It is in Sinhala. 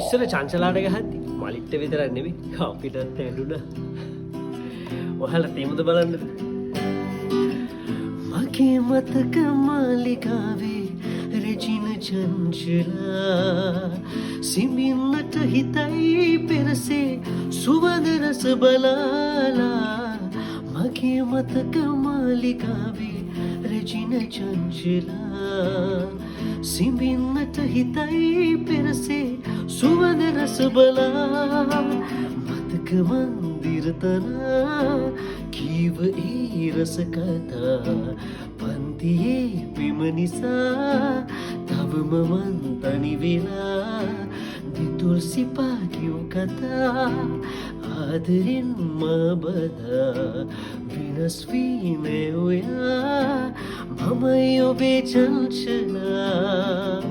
ඉස්සර චංචලාට ගහද්දි මලිට්ට විතරක් නෙමෙයි අපිටත් ඇඬුණා. ඔයාලා තේමුද බලන්න. මගේ මතක මාලිකාවේ රෙජින චංචලා සිඹින්නට හිතයි පෙරසේ සුවඳ රස බලාලා. මගේ මතක මාලිකාවේ රෙජින චංචලා සිඹින්නට හිතයි පෙරසේ සුවඳ රස බලා. මතක මන්දිරතනා කීව ඒ රස කතා පන්තියේ පිම නිසා තවම මන් තනි වෙලා දිතුල් සිපා කිව් කතා ආදරෙන් මා බදා වෙනස් වීනේ ඔයා මමයි ඔබේ චංචලා.